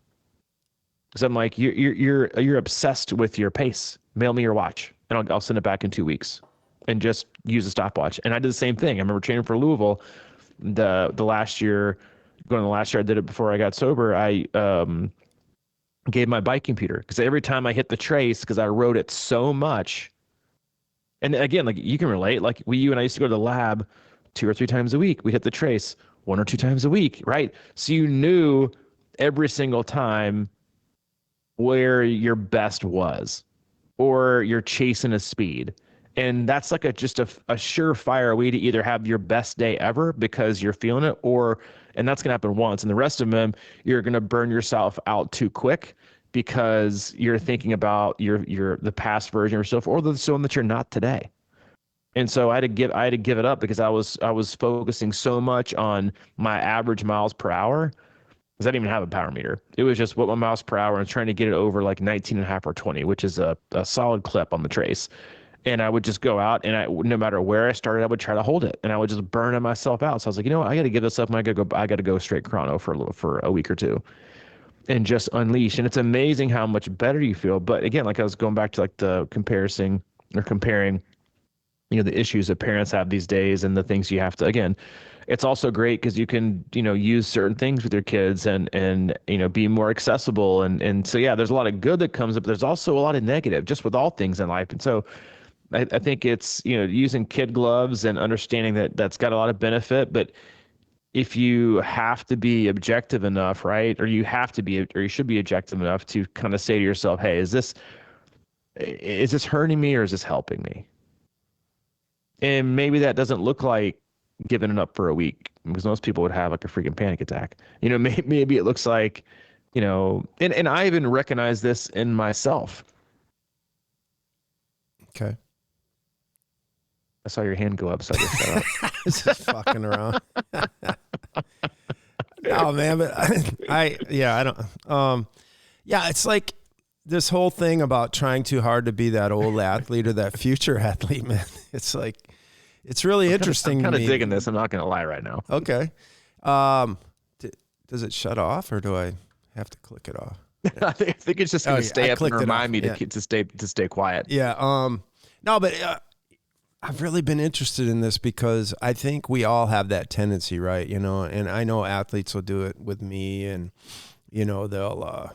Because I'm like, you're obsessed with your pace. Mail me your watch and I'll send it back in 2 weeks and just use a stopwatch. And I did the same thing. I remember training for Louisville the last year, going to the last year I did it before I got sober. I gave my bike computer because every time I hit the trace, because I rode it so much. And again, like you can relate, like you and I used to go to the lab 2 or 3 times a week. We hit the trace 1 or 2 times a week, right? So you knew every single time where your best was or you're chasing a speed. And that's like just a surefire way to either have your best day ever because you're feeling it, and that's going to happen once. And the rest of them, you're going to burn yourself out too quick because you're thinking about the past version of yourself or the one that you're not today. And so I had to give it up because I was focusing so much on my average miles per hour because I didn't even have a power meter. It was just what my miles per hour and trying to get it over like 19 and a half or 20, which is a solid clip on the trace. And I would just go out and no matter where I started, I would try to hold it and I would just burn myself out. So I was like, I got to give this up and I got to go straight chrono for a week or two and just unleash. And it's amazing how much better you feel. But again, like I was going back to like the comparing, the issues that parents have these days and the things you have to, again, it's also great because you can, use certain things with your kids and be more accessible. And so, yeah, there's a lot of good that comes up. There's also a lot of negative just with all things in life. And so I think it's, using kid gloves and understanding that that's got a lot of benefit, but if you have to be objective enough, right? Or you have to be, or you should be objective enough to kind of say to yourself, hey, is this hurting me or is this helping me? And maybe that doesn't look like giving it up for a week, because most people would have like a freaking panic attack. You know, maybe it looks like, you know, and I even recognize this in myself. Okay. I saw your hand go up, so I just shut up. Just fucking around. No, man, but I don't. Yeah, it's like this whole thing about trying too hard to be that old athlete or that future athlete, man. It's like, it's really interesting. I'm kind of digging this. I'm not going to lie right now. Okay. Does it shut off or do I have to click it off? I think it's just going to stay up and remind me to stay quiet. Yeah. No, but I've really been interested in this because I think we all have that tendency, right? You know, and I know athletes will do it with me, and you know, they'll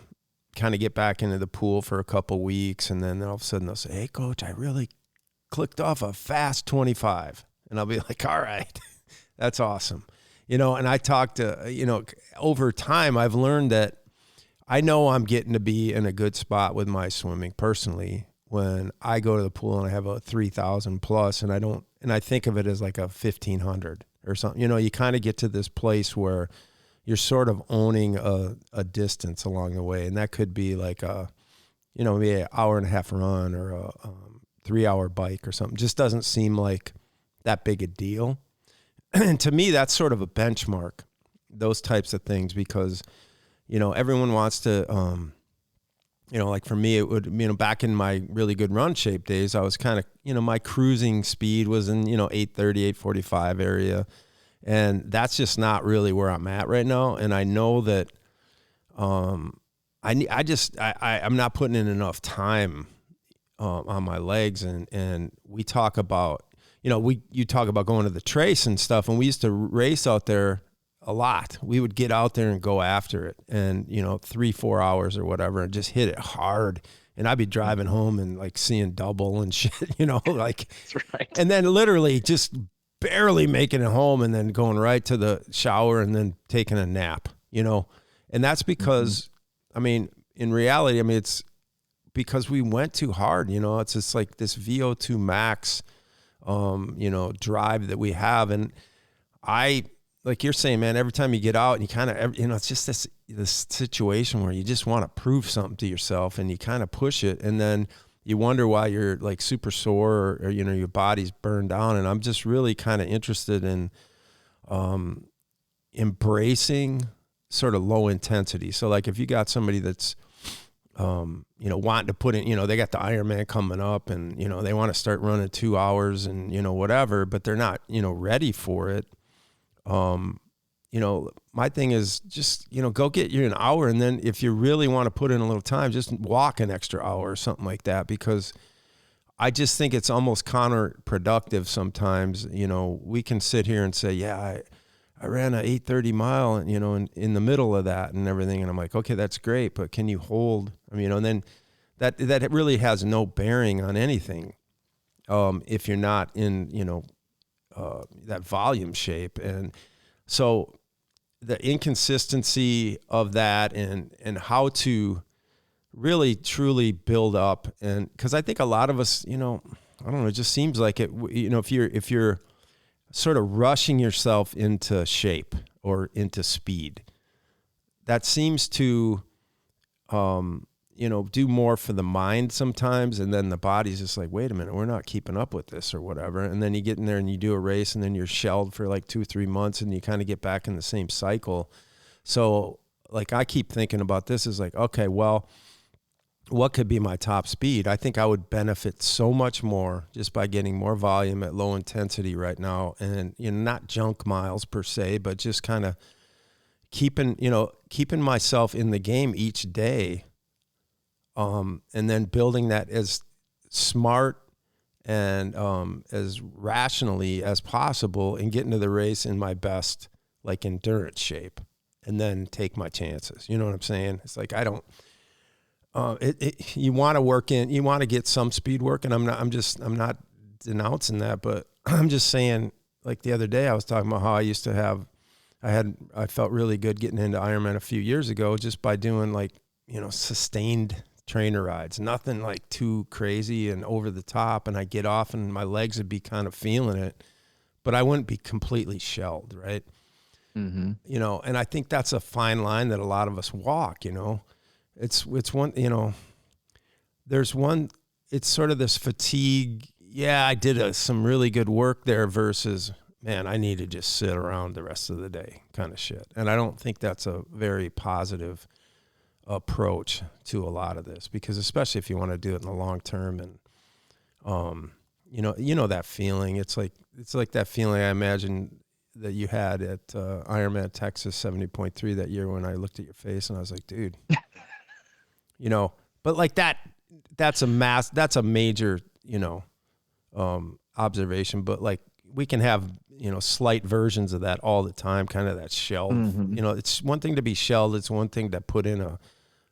kind of get back into the pool for a couple weeks, and then all of a sudden they'll say, "Hey, coach, I really clicked off a fast 25," and I'll be like, "All right, that's awesome." You know, and I talked to, you know, over time I've learned that I know I'm getting to be in a good spot with my swimming personally when I go to the pool and I have a 3,000 plus, and I think of it as like a 1,500 or something. You know, you kind of get to this place where you're sort of owning a distance along the way, and that could be like maybe an hour and a half run or a 3-hour bike or something. Just doesn't seem like that big a deal. And to me, that's sort of a benchmark, those types of things, because, you know, everyone wants to, you know, like for me, it would, you know, back in my really good run shape days, I was kind of, you know, my cruising speed was in, you know, 8:30, 8:45 area. And that's just not really where I'm at right now. And I know that I'm not putting in enough time on my legs. And we talk about, you know, you talk about going to the trace and stuff, and we used to race out there a lot. We would get out there and go after it, and, you know, 3-4 hours or whatever, and just hit it hard. And I'd be driving home and like seeing double and shit, you know, like, That's right. And then literally just barely making it home, and then going right to the shower and then taking a nap, you know. And that's because, I mean, in reality, I mean, it's because we went too hard, you know. It's just like this VO2 max, you know, drive that we have. And like you're saying, man, every time you get out and you kind of, you know, it's just this situation where you just want to prove something to yourself, and you kind of push it, and then you wonder why you're like super sore, or you know, your body's burned down. And I'm just really kind of interested in embracing sort of low intensity. So like if you got somebody that's you know, wanting to put in, you know, they got the Ironman coming up, and, you know, they want to start running 2 hours and, you know, whatever, but they're not, you know, ready for it. You know, my thing is just, you know, go get you an hour. And then if you really want to put in a little time, just walk an extra hour or something like that, because I just think it's almost counterproductive sometimes. You know, we can sit here and say, yeah, I ran an 8:30 mile, and, you know, in the middle of that and everything. And I'm like, okay, that's great, but can you hold, I mean, you know, and then that really has no bearing on anything. If you're not in, you know, that volume shape. And so the inconsistency of that, and how to really truly build up. And cause I think a lot of us, you know, I don't know, it just seems like it, you know, if you're sort of rushing yourself into shape or into speed, that seems to, you know, do more for the mind sometimes. And then the body's just like, wait a minute, we're not keeping up with this or whatever. And then you get in there and you do a race, and then you're shelled for like 2-3 months, and you kind of get back in the same cycle. So like, I keep thinking about this is like, okay, well, what could be my top speed? I think I would benefit so much more just by getting more volume at low intensity right now. And, you know, not junk miles per se, but just kind of keeping myself in the game each day. And then building that as smart and as rationally as possible, and get into the race in my best, like, endurance shape, and then take my chances. You know what I'm saying? It's like, I don't, you want to work in, you want to get some speed work, and I'm not denouncing that, but I'm just saying, like the other day I was talking about how I used to have I felt really good getting into Ironman a few years ago just by doing like, sustained trainer rides, nothing like too crazy and over the top. And I get off and my legs would be kind of feeling it, but I wouldn't be completely shelled. Right. Mm-hmm. And I think that's a fine line that a lot of us walk, it's one, there's one, it's sort of this fatigue. Yeah, I did some really good work there versus, man, I need to just sit around the rest of the day kind of shit. And I don't think that's a very positive approach to a lot of this, because especially if you want to do it in the long term and, that feeling, it's like that feeling I imagine that you had at Ironman Texas 70.3 that year when I looked at your face and I was like, dude, but like that's a major, observation, but like we can have, slight versions of that all the time, kind of that shelled, Mm-hmm. It's one thing to be shelled. It's one thing to put in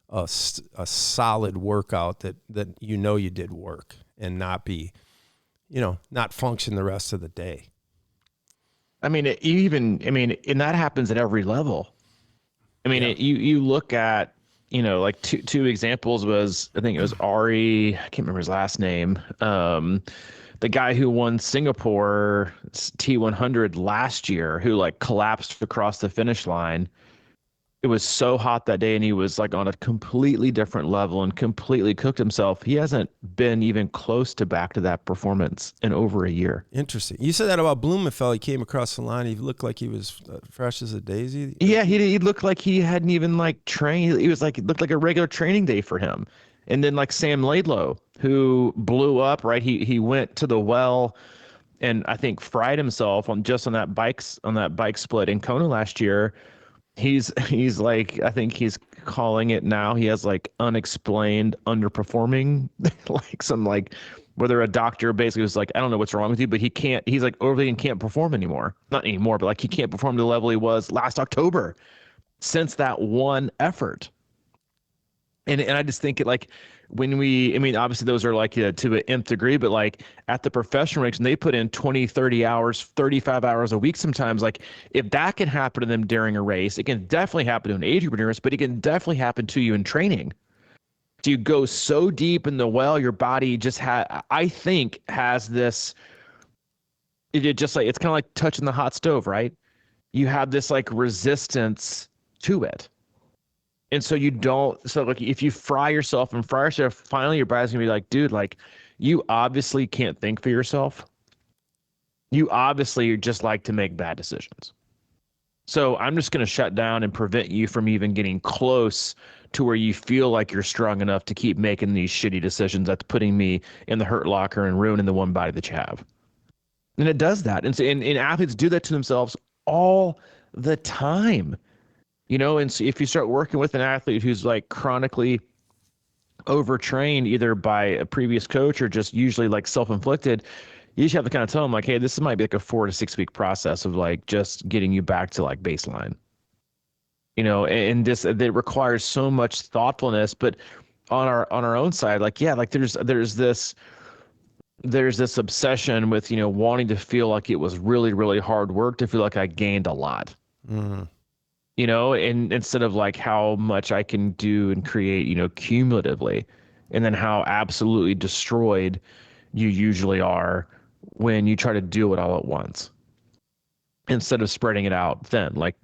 a solid workout that you did work and not be, not function the rest of the day. I mean, and that happens at every level. I mean, Yeah. you look at, like two examples was, I think it was Ari, I can't remember his last name. The guy who won Singapore T100 last year, who like collapsed across the finish line. It was so hot that day and he was like on a completely different level and completely cooked himself. He hasn't been even close to back to that performance in over a year. Interesting. You said that about Blumenfeld. He came across the line. He looked like he was fresh as a daisy. Yeah, he looked like he hadn't even like trained. It looked like a regular training day for him. And then like Sam Laidlow, who blew up, right? He went to the well and I think fried himself on that bike split in Kona last year. He's like, I think he's calling it now. He has like unexplained underperforming, like some like whether a doctor basically was like, I don't know what's wrong with you, but he's like overly and can't perform anymore. Not anymore, but like he can't perform to the level he was last October since that one effort. And I just think it like I mean, obviously those are like to an nth degree, but like at the professional ranks, and they put in 20, 30 hours, 35 hours a week sometimes. Like if that can happen to them during a race, it can definitely happen to an age group race, but it can definitely happen to you in training. So you go so deep in the well, your body I think has this, it just like, it's kind of like touching the hot stove, right? You have this like resistance to it. And so like if you fry yourself, finally your body's gonna be like, dude, like you obviously can't think for yourself. You obviously just like to make bad decisions. So I'm just gonna shut down and prevent you from even getting close to where you feel like you're strong enough to keep making these shitty decisions that's putting me in the hurt locker and ruining the one body that you have. And it does that. And so and athletes do that to themselves all the time. And so if you start working with an athlete who's like chronically overtrained either by a previous coach or just usually like self-inflicted, you just have to kind of tell them like, hey, this might be like a 4 to 6 week process of like just getting you back to like baseline. And this that requires so much thoughtfulness, but on our own side, like, yeah, like there's this obsession with, wanting to feel like it was really, really hard work to feel like I gained a lot. Mm-hmm. And instead of like how much I can do and create, cumulatively, and then how absolutely destroyed you usually are when you try to do it all at once instead of spreading it out thin. Like,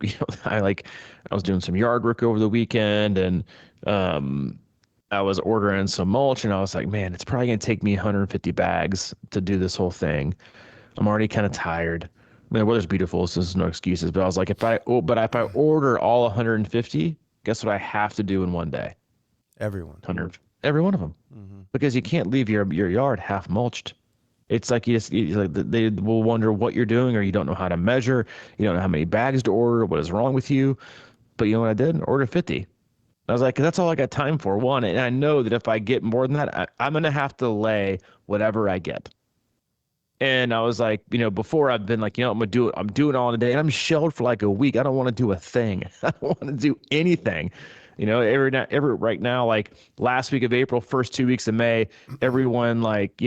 I was doing some yard work over the weekend and, I was ordering some mulch and I was like, man, it's probably going to take me 150 bags to do this whole thing. I'm already kind of tired. I mean, the weather's beautiful, so there's no excuses. But I was like, if I order all 150, guess what I have to do in one day? Everyone. 100, every one of them, Mm-hmm. because you can't leave your yard half mulched. It's like like they will wonder what you're doing, or you don't know how to measure. You don't know how many bags to order. What is wrong with you? But you know what I did? Order 50. I was like, that's all I got time for. One, and I know that if I get more than that, I'm gonna have to lay whatever I get. And I was like, before I've been like, I'm gonna do it. I'm doing it all in a day, and I'm shelled for like a week. I don't want to do a thing. I don't want to do anything. Every right now, like last week of April, first 2 weeks of May, everyone like,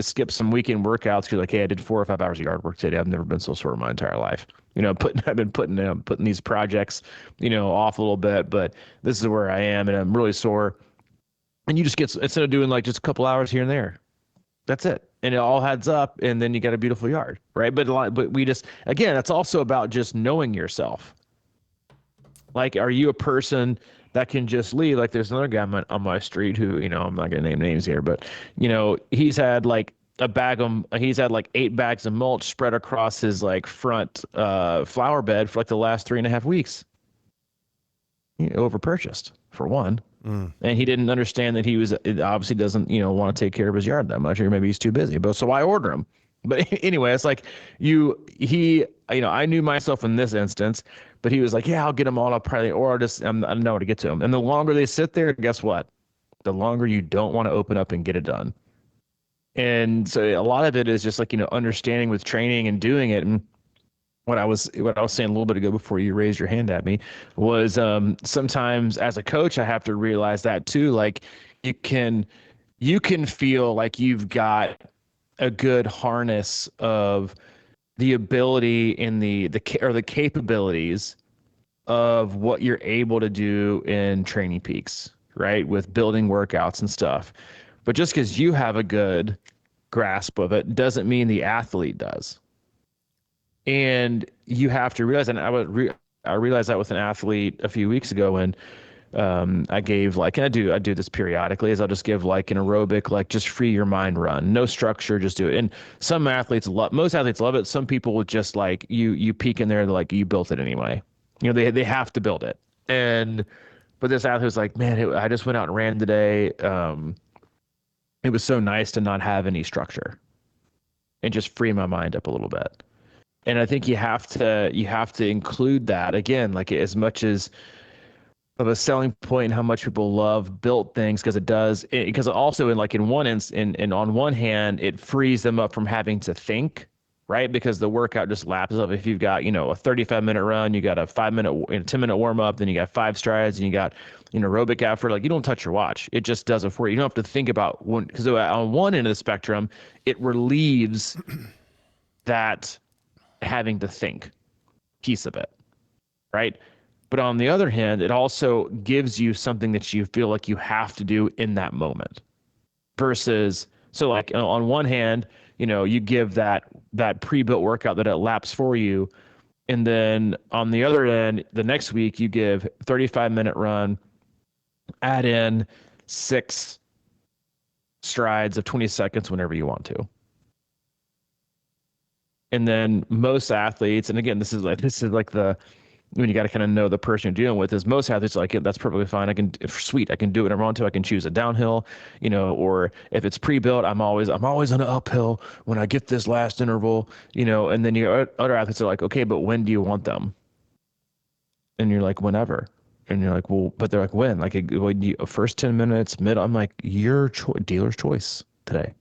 skipped some weekend workouts because like, hey, I did 4 or 5 hours of yard work today. I've never been so sore in my entire life. I've been putting these projects, off a little bit, but this is where I am and I'm really sore. And you just get, instead of doing like just a couple hours here and there, that's it. And it all adds up, and then you got a beautiful yard, right? But we just, again, that's also about just knowing yourself. Like, are you a person that can just leave? Like, there's another guy on my street who, I'm not gonna name names here, but he's had like 8 bags of mulch spread across his like front flower bed for like the last 3.5 weeks. Over purchased for one. And he didn't understand that it obviously doesn't, want to take care of his yard that much, or maybe he's too busy. But so I order him. But anyway, it's like I knew myself in this instance, but he was like, yeah, I'll get them all up, probably, or I don't know how to get to them. And the longer they sit there, guess what? The longer you don't want to open up and get it done. And so a lot of it is just like, understanding with training and doing it. And what I was saying a little bit ago before you raised your hand at me was sometimes as a coach I have to realize that too. Like you can feel like you've got a good harness of the ability and the capabilities of what you're able to do in training peaks, right? With building workouts and stuff. But just because you have a good grasp of it doesn't mean the athlete does. And you have to realize, and I realized that with an athlete a few weeks ago when I gave like, and I do this periodically, is I'll just give like an aerobic, like just free your mind run, no structure, just do it. And most athletes love it. Some people would just like you peek in there, like you built it anyway. They have to build it. But this athlete was like, man, I just went out and ran today. It was so nice to not have any structure and just free my mind up a little bit. And I think you have to include that again, like as much as of a selling point and how much people love built things because also on one hand, it frees them up from having to think, right? Because the workout just laps up. If you've got, a 35-minute run, you got a 10-minute warm up, then you got 5 strides and you got, aerobic after, like you don't touch your watch. It just does it for you. You don't have to think about because on one end of the spectrum, it relieves that having to think piece of it, right? But on the other hand, it also gives you something that you feel like you have to do in that moment versus, so like on one hand, you give that pre-built workout that it laps for you. And then on the other end, the next week you give 35-minute run, add in 6 strides of 20 seconds whenever you want to. And then most athletes, and again, this is like when you got to kind of know the person you're dealing with, is most athletes are like, yeah, that's perfectly fine. I can do whatever I want to. I can choose a downhill, or if it's pre-built, I'm always on an uphill when I get this last interval, and then your other athletes are like, okay, but when do you want them? And you're like, whenever. And you're like, well, but they're like, when? Like, first 10 minutes, mid, I'm like, your dealer's choice today.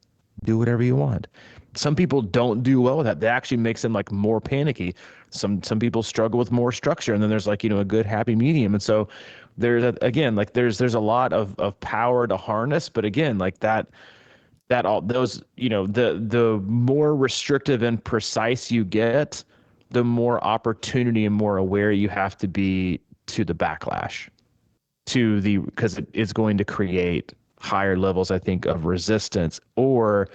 Do whatever you want. Some people don't do well with that. That actually makes them like more panicky. Some people struggle with more structure, and then there's like, a good happy medium. And so there's a lot of power to harness, but again, like all those, the more restrictive and precise you get, the more opportunity and more aware you have to be to the backlash, because it's going to create higher levels, I think, of resistance or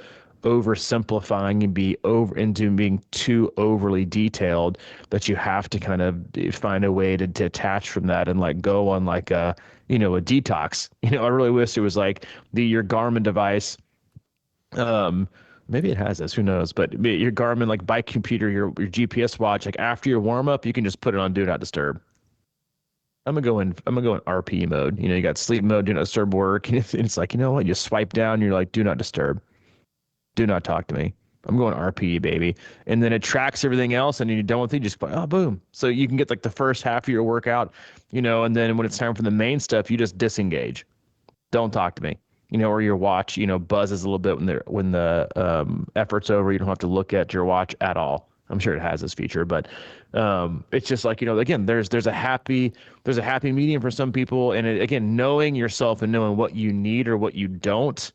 oversimplifying and being too overly detailed that you have to kind of find a way to detach from that and like go on like a detox. I really wish it was like your Garmin device. Maybe it has this, who knows, but your Garmin like bike computer, your GPS watch, like after your warm up, you can just put it on do not disturb. I'm gonna go in RP mode. You got sleep mode, do not disturb work. And it's like, what? You swipe down, you're like, do not disturb. Do not talk to me. I'm going RP, baby. And then it tracks everything else, and you're done with it, you just go, oh, boom. So you can get like the first half of your workout, and then when it's time for the main stuff, you just disengage. Don't talk to me. Or your watch, buzzes a little bit when the effort's over. You don't have to look at your watch at all. I'm sure it has this feature, but it's just like, again, there's a happy medium for some people, and again, knowing yourself and knowing what you need or what you don't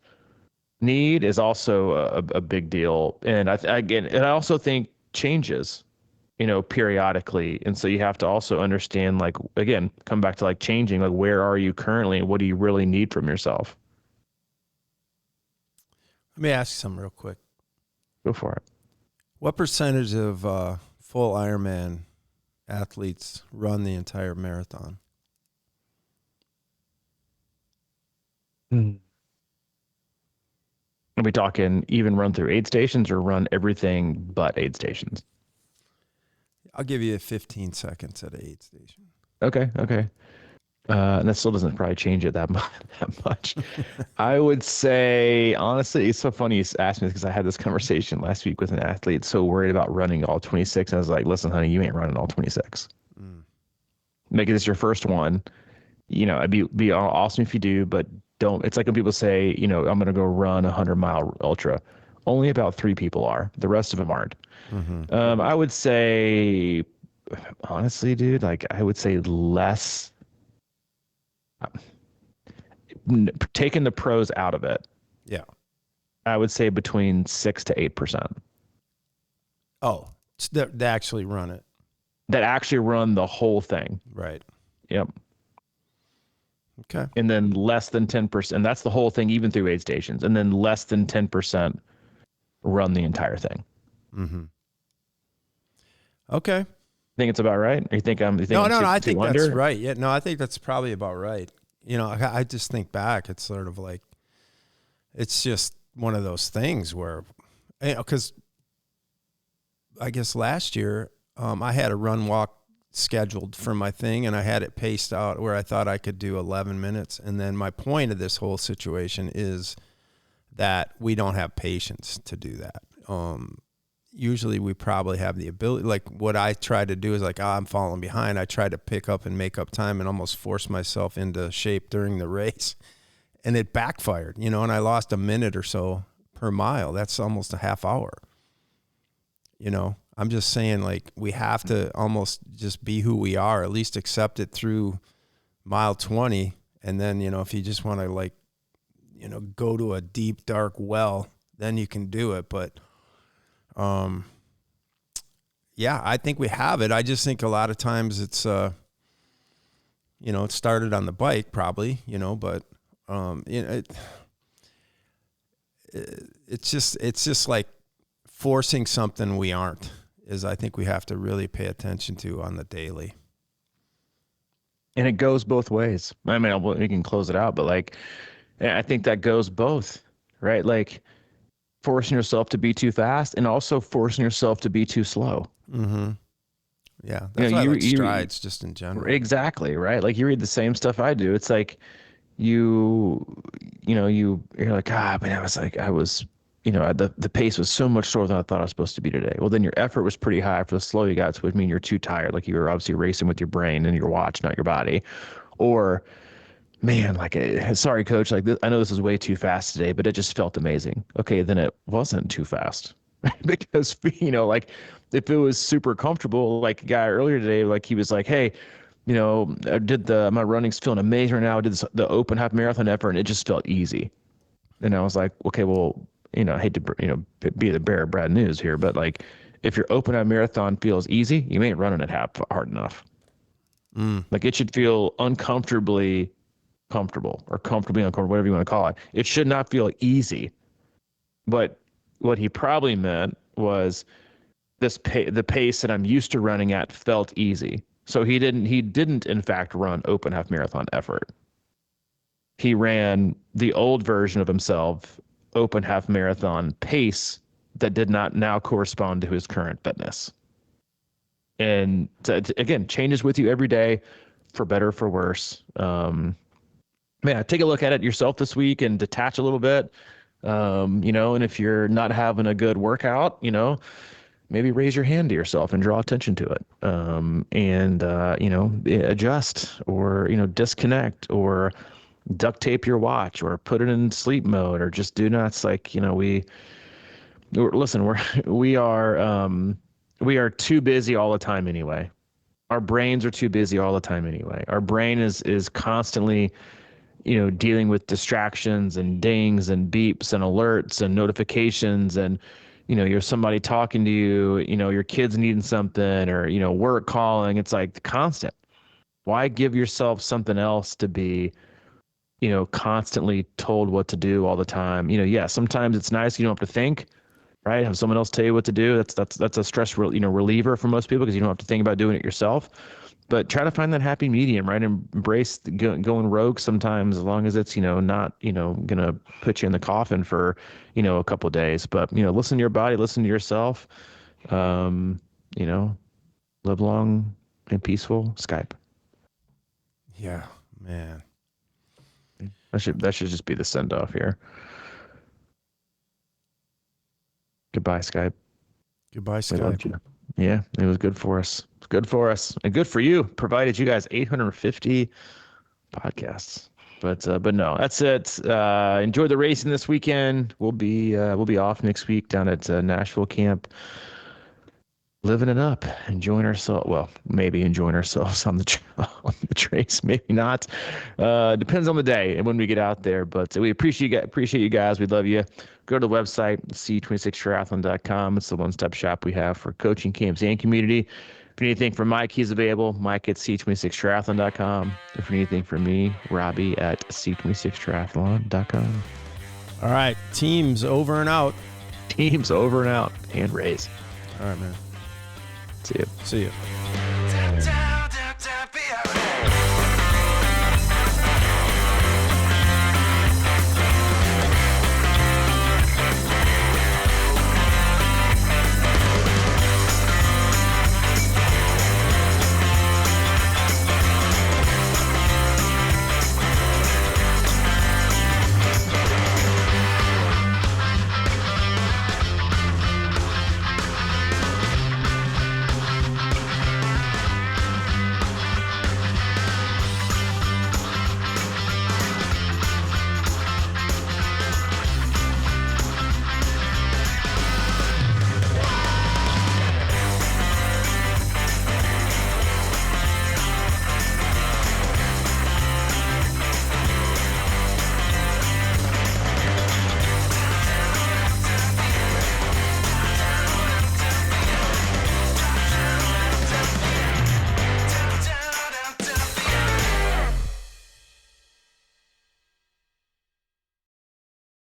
need is also a big deal. And I also think changes, periodically, and so you have to also understand, like, again, come back to like changing, like where are you currently and what do you really need from yourself? Let me ask you something real quick. Go for it. What percentage of full Ironman athletes run the entire marathon? Are we talking even run through aid stations or run everything but aid stations? I'll give you 15 seconds at an aid station. Okay, okay. And that still doesn't probably change it that much. That much. I would say, honestly, it's so funny you asked me this because I had this conversation last week with an athlete so worried about running all 26. I was like, listen, honey, you ain't running all 26. Make this your first one. It'd be awesome if you do, but don't. It's like when people say, I'm going to go run a 100-mile ultra. Only about 3 people are. The rest of them aren't. I would say, honestly, dude, like I would say less, taking the pros out of it. Yeah. I would say between 6 to 8% Oh, they actually run it. that actually run the whole thing. Right. Yep. Okay. And then less than 10%. And that's the whole thing, even through aid stations. And then less than 10% run the entire thing. Okay. Think it's about right? Or you think I'm? You think No, I'm I too think under? that's right. Yeah, no, I think that's probably about right. I just think back. It's sort of like, it's just one of those things where, because I guess last year I had a run walk scheduled for my thing, and I had it paced out where I thought I could do 11 minutes. And then my point of this whole situation is that we don't have patience to do that. Usually we probably have the ability, like what I try to do is like, I'm falling behind. I try to pick up and make up time and almost force myself into shape during the race. And it backfired, and I lost a minute or so per mile. That's almost a half hour. I'm just saying, like, we have to almost just be who we are, at least accept it through mile 20. And then, if you just want to, like, go to a deep, dark well, then you can do it. But, yeah, I think we have it. I just think a lot of times it's, it started on the bike probably, but, it's just like forcing something we aren't, is I think we have to really pay attention to on the daily. And it goes both ways. I mean, we can close it out, but like, I think that goes both, right? Like forcing yourself to be too fast and also forcing yourself to be too slow. Yeah, that's why I like strides just in general. Exactly, right? Like you read the same stuff I do. It's like you're like, man, the pace was so much slower than I thought I was supposed to be today. Well, then your effort was pretty high for the slow you got, so it would mean you're too tired. Like you were obviously racing with your brain and your watch, not your body. Or, man, like, sorry, coach, like I know this is way too fast today, but it just felt amazing. Okay, then it wasn't too fast. Because, like if it was super comfortable, like a guy earlier today, like he was like, hey, my running's feeling amazing right now. I did the open half marathon effort and it just felt easy. And I was like, okay, well, I hate to, be the bearer of bad news here, but like if your open half marathon feels easy, you ain't running it half hard enough. Like it should feel uncomfortably comfortable or comfortably uncomfortable, whatever you want to call it. It should not feel easy. But what he probably meant was the pace that I'm used to running at felt easy. So he didn't in fact run open half marathon effort. He ran the old version of himself, open half marathon pace that did not now correspond to his current fitness. And again, changes with you every day, for better or for worse. Take a look at it yourself this week and detach a little bit. And if you're not having a good workout, maybe raise your hand to yourself and draw attention to it. Adjust or, disconnect or duct tape your watch or put it in sleep mode or just do not, like, we are We are too busy all the time anyway. Our brains are too busy all the time anyway. Our brain is constantly, dealing with distractions and dings and beeps and alerts and notifications and, you're somebody talking to you, your kids needing something or, work calling. It's like constant. Why give yourself something else to be, constantly told what to do all the time? Yeah, sometimes it's nice. You don't have to think, right? Have someone else tell you what to do. That's a stress, reliever for most people because you don't have to think about doing it yourself. But try to find that happy medium, right? Embrace going rogue sometimes, as long as it's, not, gonna put you in the coffin for, a couple of days. But, listen to your body, listen to yourself. Um, you know, live long and peaceful. Skype. Yeah, man. That should just be the send off here. Goodbye, Skype. Goodbye, We loved Skype. you. Yeah, it was good for us. It's good for us and good for you. Provided you guys 850 podcasts. But no, that's it. Enjoy the racing this weekend. We'll be off next week down at Nashville camp, living it up, enjoying ourselves. Well, maybe enjoying ourselves on on the trace, maybe not. Depends on the day and when we get out there. But we appreciate you guys. We love you. Go to the website c26triathlon.com. It's the one-stop shop we have for coaching camps and community. If you need anything from Mike, he's available. Mike at c26triathlon.com. If you need anything from me, Robbie at c26triathlon.com. All right. Teams over and out. Teams over and out. And raise. All right, man. See you. See you.